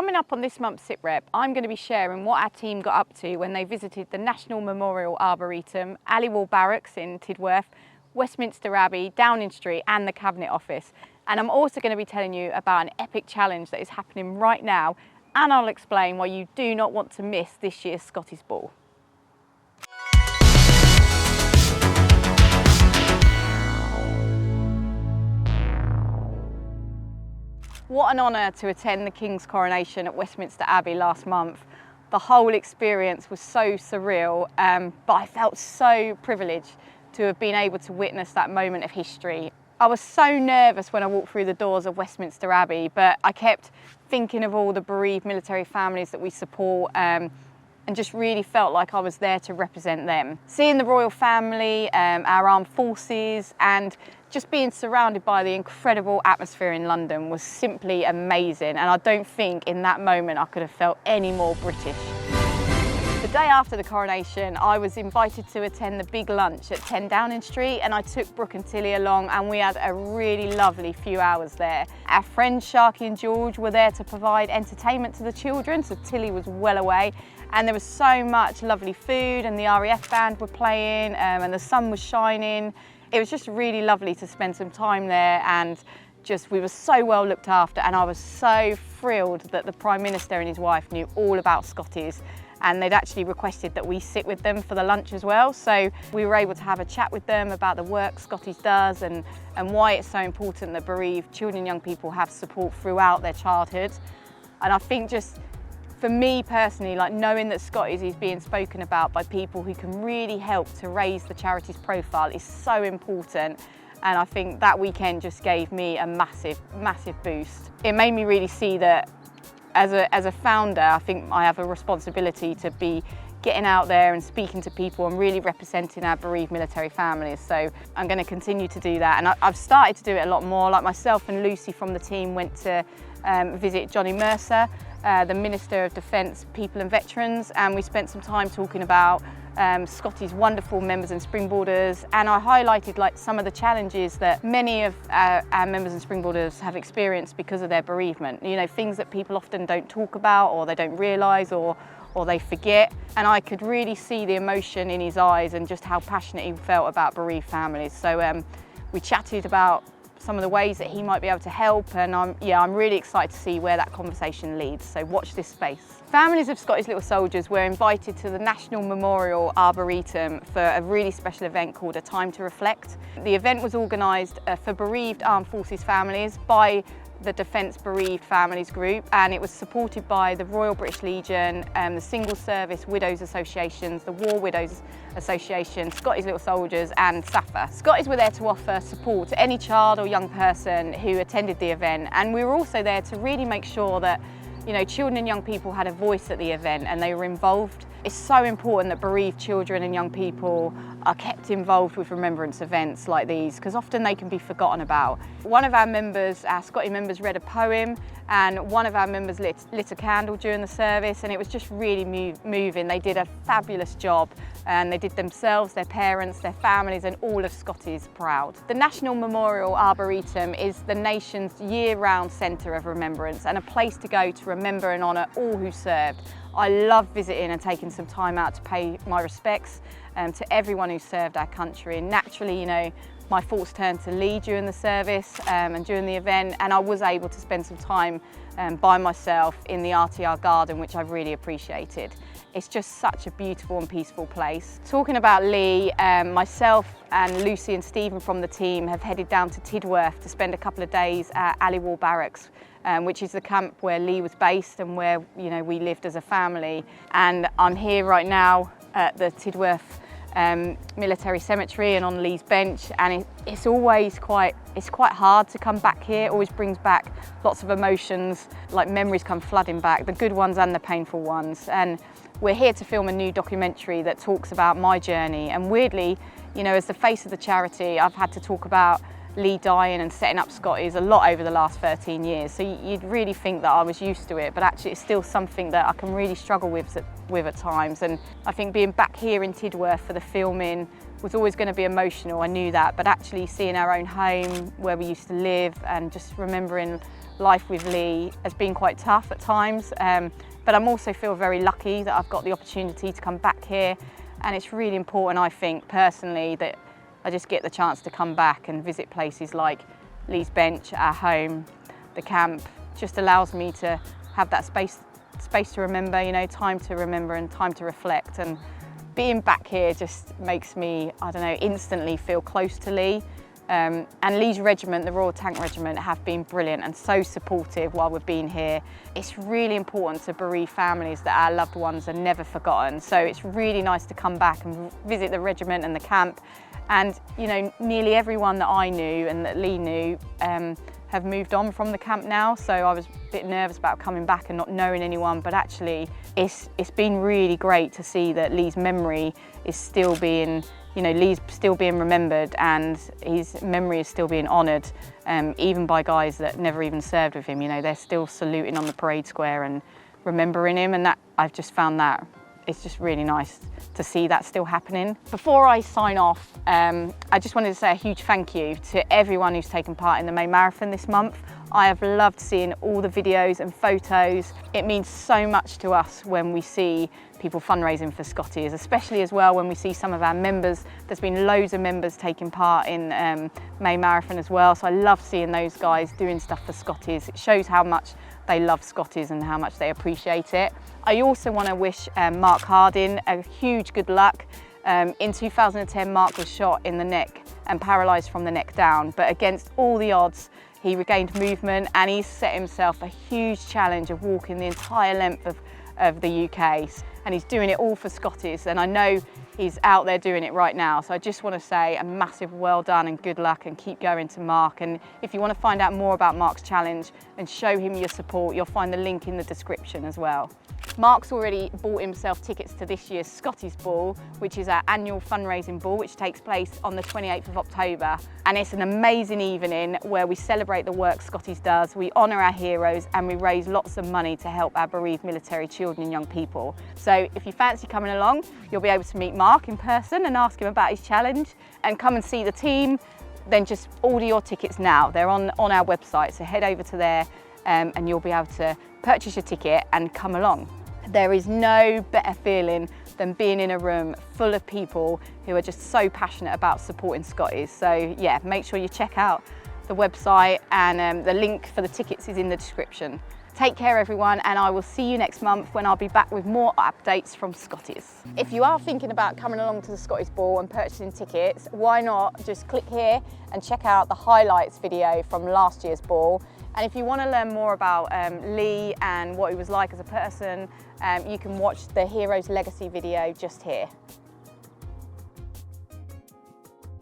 Coming up on this month's SitRep, I'm going to be sharing what our team got up to when they visited the National Memorial Arboretum, Aliwal Barracks in Tidworth, Westminster Abbey, Downing Street and the Cabinet Office. And I'm also going to be telling you about an epic challenge that is happening right now, and I'll explain why you do not want to miss this year's Scotty's Ball. What an honour to attend the King's coronation at Westminster Abbey last month. The whole experience was so surreal, but I felt so privileged to have been able to witness that moment of history. I was so nervous when I walked through the doors of Westminster Abbey, but I kept thinking of all the bereaved military families that we support, and just really felt like I was there to represent them. Seeing the royal family, our armed forces, and just being surrounded by the incredible atmosphere in London was simply amazing, and I don't think in that moment I could have felt any more British. The day after the coronation, I was invited to attend the big lunch at 10 Downing Street, and I took Brooke and Tilly along, and we had a really lovely few hours there. Our friends Sharky and George were there to provide entertainment to the children, so Tilly was well away, and there was so much lovely food, and the RAF band were playing, and the sun was shining. It was just really lovely to spend some time there, and we were so well looked after, and I was so thrilled that the Prime Minister and his wife knew all about Scotty's, and they'd actually requested that we sit with them for the lunch as well. So we were able to have a chat with them about the work Scotty's does and why it's so important that bereaved children and young people have support throughout their childhood. And I think just for me personally, like knowing that Scotty's is being spoken about by people who can really help to raise the charity's profile is so important. And I think that weekend just gave me a massive, massive boost. It made me really see that as a founder, I think I have a responsibility to be getting out there and speaking to people and really representing our bereaved military families. So I'm going to continue to do that. And I've started to do it a lot more. Like myself and Lucy from the team went to visit Johnny Mercer, the Minister of Defence, People and Veterans, and we spent some time talking about Scotty's wonderful members and springboarders, and I highlighted like some of the challenges that many of our members and springboarders have experienced because of their bereavement. You know, things that people often don't talk about, or they don't realise, or they forget. And I could really see the emotion in his eyes and just how passionate he felt about bereaved families. So we chatted about some of the ways that he might be able to help, and I'm really excited to see where that conversation leads, so watch this space. Families of Scotty's little soldiers were invited to the National Memorial Arboretum for a really special event called A Time to Reflect. The event was organised for bereaved armed forces families by the Defence Bereaved Families Group, and it was supported by the Royal British Legion, the Single Service Widows Associations, the War Widows Association, Scotty's Little Soldiers and SAFA. Scotty's were there to offer support to any child or young person who attended the event, and we were also there to really make sure that children and young people had a voice at the event and they were involved. It's so important that bereaved children and young people are kept involved with remembrance events like these, because often they can be forgotten about. One of our members, our Scotty members, read a poem, and one of our members lit a candle during the service, and it was just really moving. They did a fabulous job, and they did themselves, their parents, their families, and all of Scotty's proud. The National Memorial Arboretum is the nation's year-round centre of remembrance and a place to go to remember and honour all who served. I love visiting and taking some time out to pay my respects to everyone who served our country. And naturally, my thoughts turned to Lee during the service and during the event, and I was able to spend some time by myself in the RTR garden, which I really appreciated. It's just such a beautiful and peaceful place. Talking about Lee, myself and Lucy and Stephen from the team have headed down to Tidworth to spend a couple of days at Aliwal Barracks, which is the camp where Lee was based and where we lived as a family. And I'm here right now at the Tidworth military cemetery and on Lee's bench, and it's quite hard to come back here. It always brings back lots of emotions, like memories come flooding back, the good ones and the painful ones. And we're here to film a new documentary that talks about my journey, and weirdly, as the face of the charity, I've had to talk about Lee dying and setting up Scotty's a lot over the last 13 years. So you'd really think that I was used to it, but actually it's still something that I can really struggle with at times. And I think being back here in Tidworth for the filming was always going to be emotional, I knew that, but actually seeing our own home where we used to live and just remembering life with Lee has been quite tough at times, but I'm also feel very lucky that I've got the opportunity to come back here, and it's really important, I think, personally, that I just get the chance to come back and visit places like Lee's bench, our home, the camp. Just allows me to have that space to remember, you know, time to remember and time to reflect. And being back here just makes me, I don't know, instantly feel close to Lee. And Lee's regiment, the Royal Tank Regiment, have been brilliant and so supportive while we've been here. It's really important to bereaved families that our loved ones are never forgotten. So it's really nice to come back and visit the regiment and the camp. And, you know, nearly everyone that I knew and that Lee knew have moved on from the camp now. So I was a bit nervous about coming back and not knowing anyone, but actually it's been really great to see that Lee's memory is still being, you know, Lee's still being remembered and his memory is still being honoured, even by guys that never even served with him. You know, they're still saluting on the parade square and remembering him, and that I've just found that it's just really nice to see that still happening. Before I sign off, I just wanted to say a huge thank you to everyone who's taken part in the May Marathon this month. I have loved seeing all the videos and photos. It means so much to us when we see people fundraising for Scotties, especially as well when we see some of our members. There's been loads of members taking part in May Marathon as well, so I love seeing those guys doing stuff for Scotties. It shows how much they love Scotties and how much they appreciate it. I also want to wish Mark Harding a huge good luck. In 2010, Mark was shot in the neck and paralysed from the neck down, but against all the odds, he regained movement and he's set himself a huge challenge of walking the entire length of the UK. And he's doing it all for Scotties, and I know he's out there doing it right now. So I just want to say a massive well done and good luck, and keep going to Mark. And if you want to find out more about Mark's challenge and show him your support, you'll find the link in the description as well. Mark's already bought himself tickets to this year's Scotties Ball, which is our annual fundraising ball, which takes place on the 28th of October. And it's an amazing evening where we celebrate the work Scotties does, we honour our heroes, and we raise lots of money to help our bereaved military children and young people. So if you fancy coming along, you'll be able to meet Mark in person and ask him about his challenge, and come and see the team. Then just order your tickets now. They're on our website, so head over to there and you'll be able to purchase your ticket and come along. There is no better feeling than being in a room full of people who are just so passionate about supporting Scotties. So yeah, make sure you check out the website, and the link for the tickets is in the description. Take care everyone, and I will see you next month when I'll be back with more updates from Scotties. If you are thinking about coming along to the Scotties Ball and purchasing tickets, why not just click here and check out the highlights video from last year's ball. And if you want to learn more about Lee and what he was like as a person, you can watch the Heroes Legacy video just here.